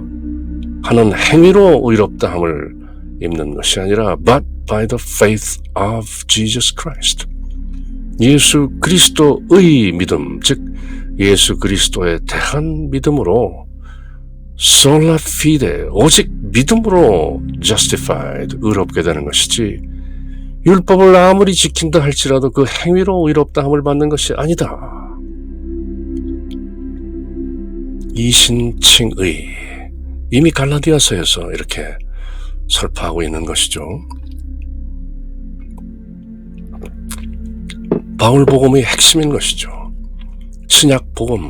하는 행위로 의롭다함을 입는 것이 아니라 but by the faith of Jesus Christ, 예수 그리스도의 믿음, 즉 예수 그리스도에 대한 믿음으로 sola fide, 오직 믿음으로 justified, 의롭게 되는 것이지 율법을 아무리 지킨다 할지라도 그 행위로 의롭다함을 받는 것이 아니다. 이신칭의, 이미 갈라디아서에서 이렇게 설파하고 있는 것이죠. 바울 복음의 핵심인 것이죠. 신약 복음,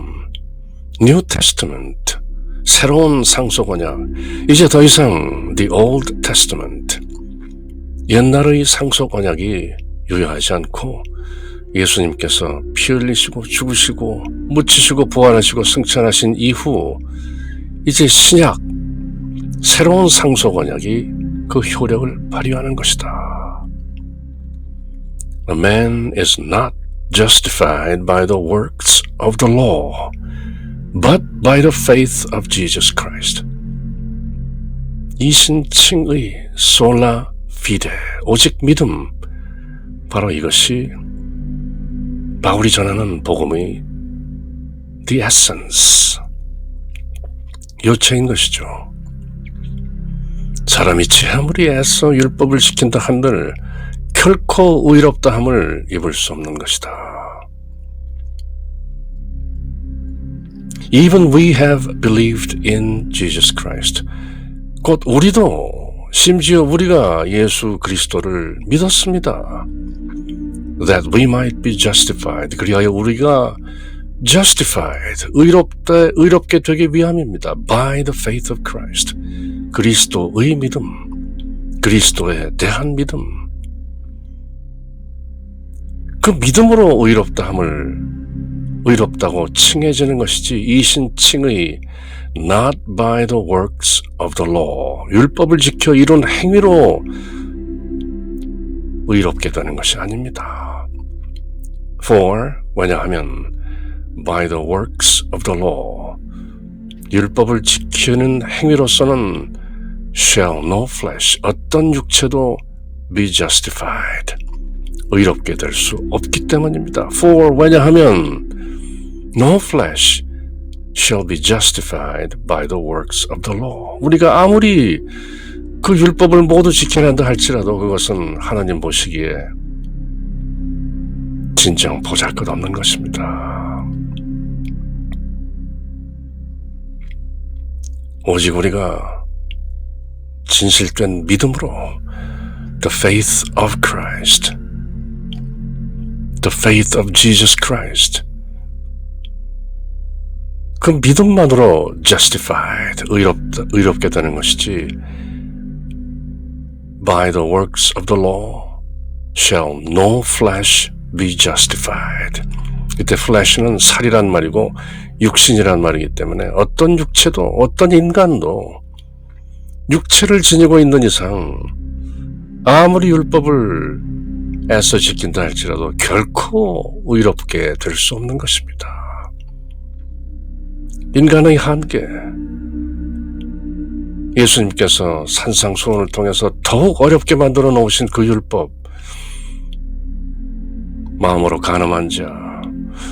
New Testament, 새로운 상속언약, 이제 더 이상 The Old Testament, 옛날의 상속언약이 유효하지 않고 예수님께서 피 흘리시고 죽으시고 묻히시고 부활하시고 승천하신 이후 이제 신약, 새로운 상속언약이 그 효력을 발휘하는 것이다. A man is not justified by the works of the law, but by the faith of Jesus Christ. 이신칭의 sola fide, 오직 믿음, 바로 이것이 바울이 전하는 복음의 the essence, 요체인 것이죠. 사람이 아무리 애써 율법을 지킨다 한들 결코 의롭다함을 입을 수 없는 것이다. Even we have believed in Jesus Christ. 곧 우리도, 심지어 우리가 예수 그리스도를 믿었습니다. That we might be justified. 그리하여 우리가 justified, 의롭게 되기 위함입니다. by the faith of Christ. 그리스도의 믿음, 그리스도에 대한 믿음. 그 믿음으로 의롭다고 칭해지는 것이지 이 신칭의 not by the works of the law, 율법을 지켜 이룬 행위로 의롭게 되는 것이 아닙니다. For, 왜냐하면 by the works of the law, 율법을 지키는 행위로서는 shall no flesh, 어떤 육체도 be justified, 의롭게 될 수 없기 때문입니다. For, 왜냐하면 no flesh shall be justified by the works of the law. 우리가 아무리 그 율법을 모두 지켜낸다 할지라도 그것은 하나님 보시기에 진정 보잘것없는 것입니다. 오직 우리가 진실된 믿음으로 the faith of Christ, the faith of Jesus Christ, 그 믿음만으로 justified, 의롭게 되는 것이지 by the works of the law shall no flesh be justified. 이때 flesh는 살이란 말이고 육신이란 말이기 때문에 어떤 육체도 어떤 인간도 육체를 지니고 있는 이상 아무리 율법을 애써 지킨다 할지라도 결코 의롭게 될 수 없는 것입니다. 인간의 한계, 예수님께서 산상수훈을 통해서 더욱 어렵게 만들어 놓으신 그 율법, 마음으로 간음한 자,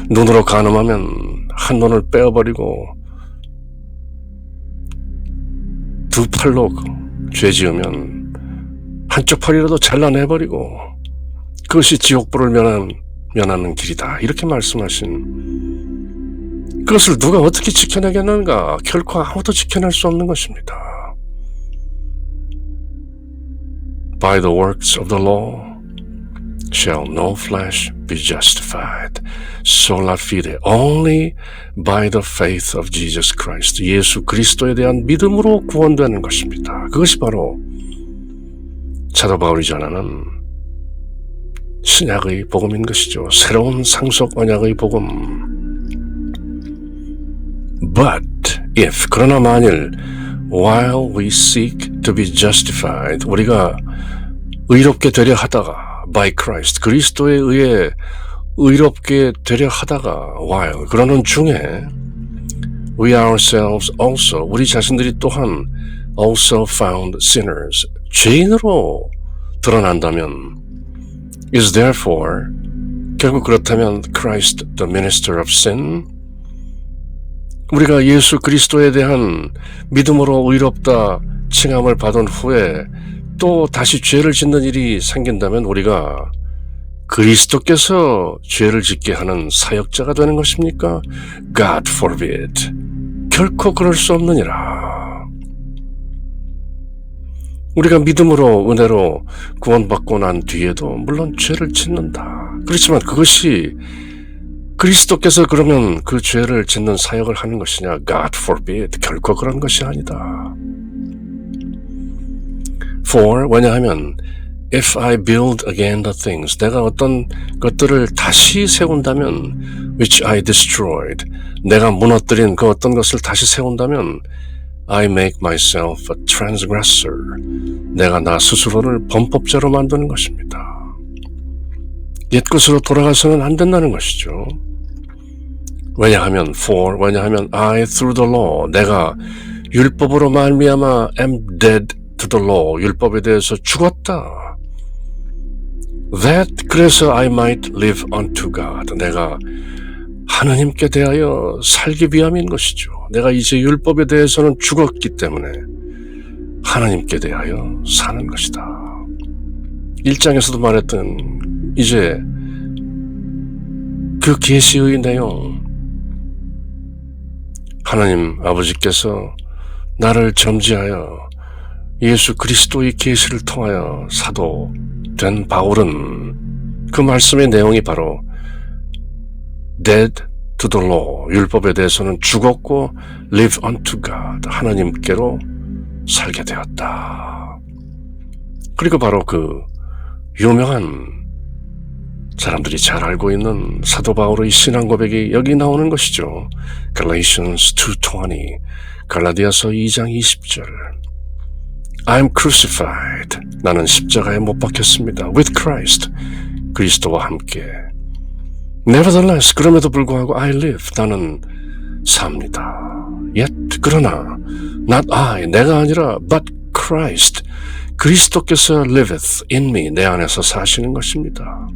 눈으로 간음하면 한 눈을 빼어버리고 두 팔로 죄 지으면 한쪽 팔이라도 잘라내버리고 그것이 지옥불을 면하는 길이다, 이렇게 말씀하신 그것을 누가 어떻게 지켜내겠는가? 결코 아무도 지켜낼 수 없는 것입니다. By the works of the law shall no flesh be justified. Sola fide. Only by the faith of Jesus Christ. 예수 그리스도에 대한 믿음으로 구원되는 것입니다. 그것이 바로 사도 바울이 전하는 신약의 복음인 것이죠. 새로운 상속 언약의 복음. But if, 그러나 만일 while we seek to be justified, 우리가 의롭게 되려 하다가 by Christ, 그리스도에 의해 의롭게 되려 하다가 while, 그러는 중에 we ourselves also, 우리 자신들이 또한 also found sinners, 죄인으로 드러난다면 is therefore, 결국 그렇다면 Christ the minister of sin, 우리가 예수 그리스도에 대한 믿음으로 의롭다 칭함을 받은 후에 또 다시 죄를 짓는 일이 생긴다면 우리가 그리스도께서 죄를 짓게 하는 사역자가 되는 것입니까? God forbid. 결코 그럴 수 없느니라. 우리가 믿음으로 은혜로 구원받고 난 뒤에도 물론 죄를 짓는다. 그렇지만 그것이 그리스도께서 그러면 그 죄를 짓는 사역을 하는 것이냐? God forbid. 결코 그런 것이 아니다. For, 왜냐하면 if I build again the things, 내가 어떤 것들을 다시 세운다면 which I destroyed, 내가 무너뜨린 그 어떤 것을 다시 세운다면 I make myself a transgressor, 내가 나 스스로를 범법자로 만드는 것입니다. 옛것으로 돌아가서는 안 된다는 것이죠. 왜냐하면 왜냐하면 I through the law, 내가 율법으로 말미암아 am dead to the law, 율법에 대해서 죽었다. That, 그래서 I might live unto God, 내가 하나님께 대하여 살기 위함인 것이죠. 내가 이제 율법에 대해서는 죽었기 때문에 하나님께 대하여 사는 것이다. 1장에서도 말했던 이제 그 계시의 내용, 하나님 아버지께서 나를 점지하여 예수 그리스도의 계시를 통하여 사도 된 바울은 그 말씀의 내용이 바로 dead to the law, 율법에 대해서는 죽었고 live unto God, 하나님께로 살게 되었다. 그리고 바로 그 유명한 사람들이 잘 알고 있는 사도 바울의 신앙 고백이 여기 나오는 것이죠. Galatians 2:20, 갈라디아서 2장 20절. I'm crucified. 나는 십자가에 못 박혔습니다. With Christ. 그리스도와 함께. Nevertheless, 그럼에도 불구하고 I live. 나는 삽니다. Yet, 그러나 not I, 내가 아니라 but Christ. 그리스도께서 liveth in me, 내 안에서 사시는 것입니다.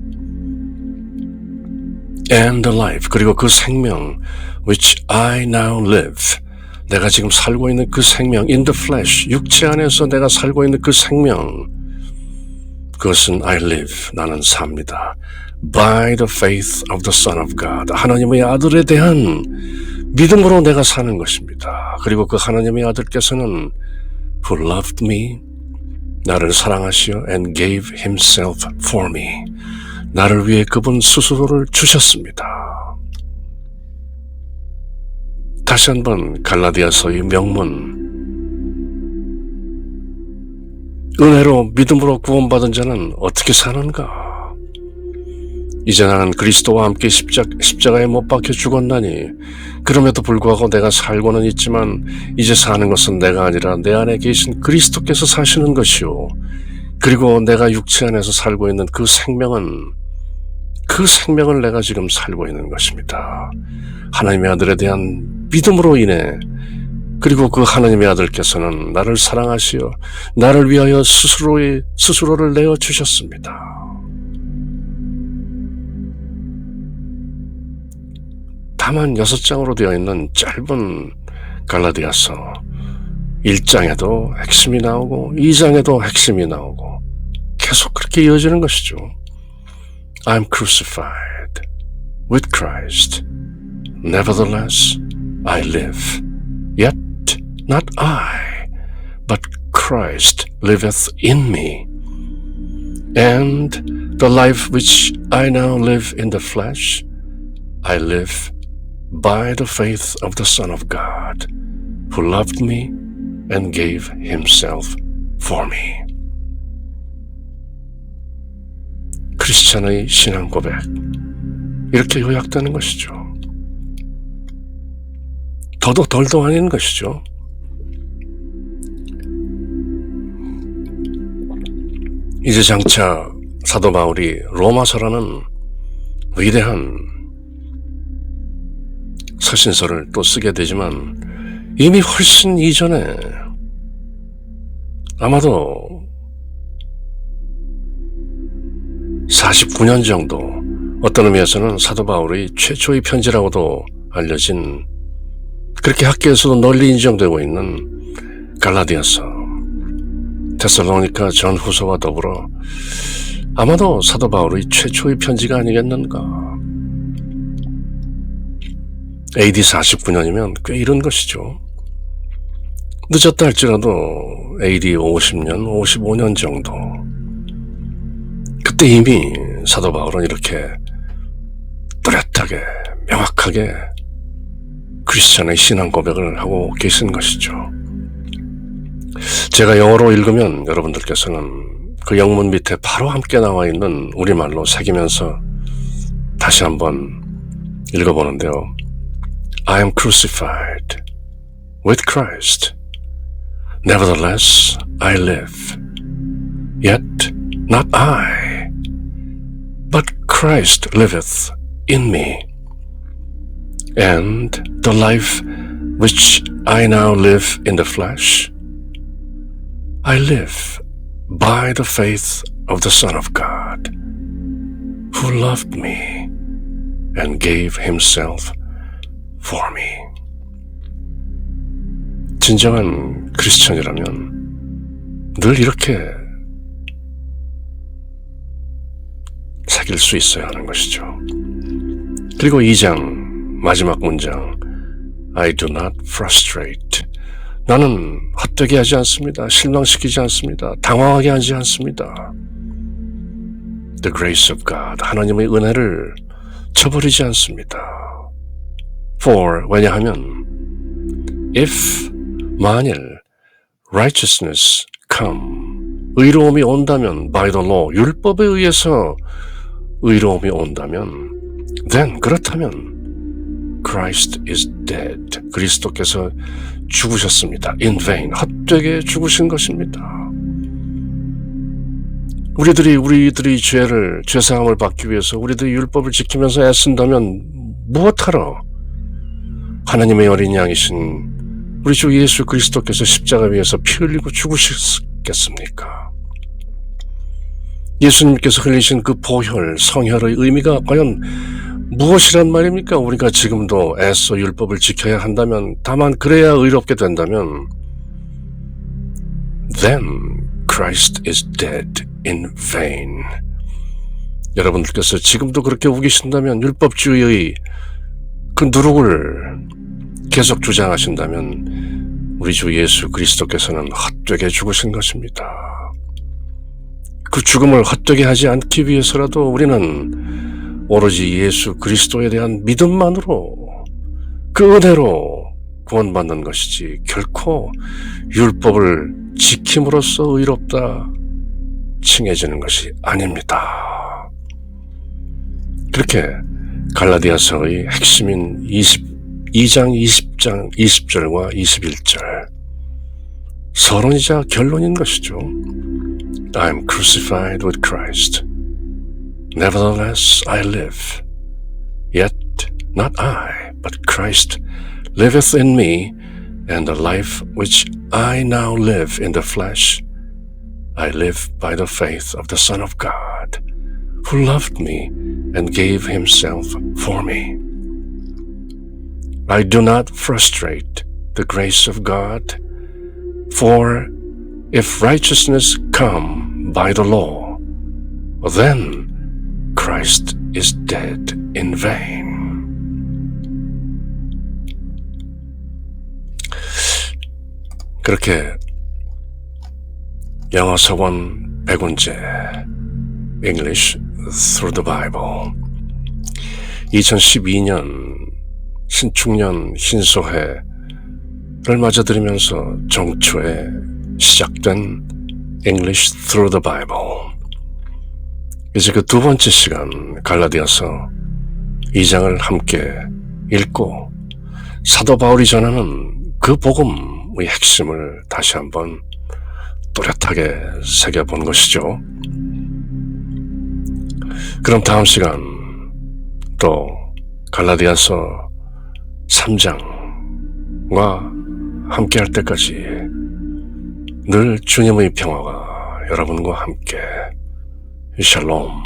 And the life, 그리고 그 생명 which I now live. 내가 지금 살고 있는 그 생명, in the flesh, 육체 안에서 내가 살고 있는 그 생명, 그것은 I live, 나는 삽니다. By the faith of the Son of God, 하나님의 아들에 대한 믿음으로 내가 사는 것입니다. 그리고 그 하나님의 아들께서는 who loved me, 나를 사랑하시어 and gave himself for me, 나를 위해 그분 스스로를 주셨습니다. 다시 한번 갈라디아서의 명문, 은혜로 믿음으로 구원받은 자는 어떻게 사는가? 이제 나는 그리스도와 함께 십자가에 못 박혀 죽었나니 그럼에도 불구하고 내가 살고는 있지만 이제 사는 것은 내가 아니라 내 안에 계신 그리스도께서 사시는 것이요, 그리고 내가 육체 안에서 살고 있는 그 생명을 내가 지금 살고 있는 것입니다. 하나님의 아들에 대한 믿음으로 인해, 그리고 그 하나님의 아들께서는 나를 사랑하시어 나를 위하여 스스로를 내어주셨습니다. 다만 6장으로 되어 있는 짧은 갈라디아서 1장에도 핵심이 나오고 2장에도 핵심이 나오고 계속 그렇게 이어지는 것이죠. I'm crucified with Christ. Nevertheless, I live. Yet not I, but Christ liveth in me. And the life which I now live in the flesh, I live by the faith of the Son of God, who loved me and gave himself for me. 크리스찬의 신앙 고백, 이렇게 요약되는 것이죠. 더도 덜도 아닌 것이죠. 이제 장차 사도 바울이 로마서라는 위대한 서신서를 또 쓰게 되지만 이미 훨씬 이전에, 아마도 49년 정도, 어떤 의미에서는 사도 바울의 최초의 편지라고도 알려진, 그렇게 학계에서도 널리 인정되고 있는 갈라디아서, 데살로니가 전후서와 더불어 아마도 사도 바울의 최초의 편지가 아니겠는가. AD 49년이면 꽤 이른 것이죠. 늦었다 할지라도 AD 50년, 55년 정도. 그때 이미 사도 바울은 이렇게 뚜렷하게, 명확하게 크리스찬의 신앙 고백을 하고 계신 것이죠. 제가 영어로 읽으면 여러분들께서는 그 영문 밑에 바로 함께 나와 있는 우리말로 새기면서 다시 한번 읽어보는데요. I am crucified with Christ. Nevertheless, I live. Yet not I, but Christ liveth in me. And the life which I now live in the flesh, I live by the faith of the Son of God, who loved me and gave himself for me. 진정한 크리스천이라면 늘 이렇게 새길 수 있어야 하는 것이죠. 그리고 2장 마지막 문장, I do not frustrate. 나는 헛되게 하지 않습니다. 실망시키지 않습니다. 당황하게 하지 않습니다. The grace of God, 하나님의 은혜를 저버리지 않습니다. 왜냐하면 if 만일 righteousness come 의로움이 온다면 by the law 율법에 의해서 의로움이 온다면 then 그렇다면 Christ is dead 그리스도께서 죽으셨습니다. in vain 헛되게 죽으신 것입니다. 우리들이 죄사함을 받기 위해서 우리들이 율법을 지키면서 애쓴다면 무엇하러 하나님의 어린 양이신 우리 주 예수 그리스도께서 십자가 위에서 피 흘리고 죽으셨겠습니까? 예수님께서 흘리신 그 보혈, 성혈의 의미가 과연 무엇이란 말입니까? 우리가 지금도 애써 율법을 지켜야 한다면, 다만 그래야 의롭게 된다면 then Christ is dead in vain. 여러분들께서 지금도 그렇게 우기신다면, 율법주의의 그 누룩을 계속 주장하신다면 우리 주 예수 그리스도께서는 헛되게 죽으신 것입니다. 그 죽음을 헛되게 하지 않기 위해서라도 우리는 오로지 예수 그리스도에 대한 믿음만으로 그 은혜로 구원받는 것이지 결코 율법을 지킴으로써 의롭다 칭해지는 것이 아닙니다. 그렇게 갈라디아서의 핵심인 22장 20절과 21절 서론이자 결론인 것이죠. I am crucified with Christ. Nevertheless I live. Yet not I, but Christ liveth in me, and the life which I now live in the flesh, I live by the faith of the Son of God, who loved me and gave himself for me. I do not frustrate the grace of God, for if righteousness come by the law, then Christ is dead in vain. 그렇게 영어 서원 100원제 English Through the Bible 2012년 신축년 hin소회를 맞아들이면서 정초에 시작된 English Through the Bible 이제 그 두 번째 시간 갈라디아서 2장을 함께 읽고 사도 바울이 전하는 그 복음의 핵심을 다시 한번 또렷하게 새겨본 것이죠. 그럼 다음 시간 또 갈라디아서 3장과 함께 할 때까지 늘 주님의 평화가 여러분과 함께 샬롬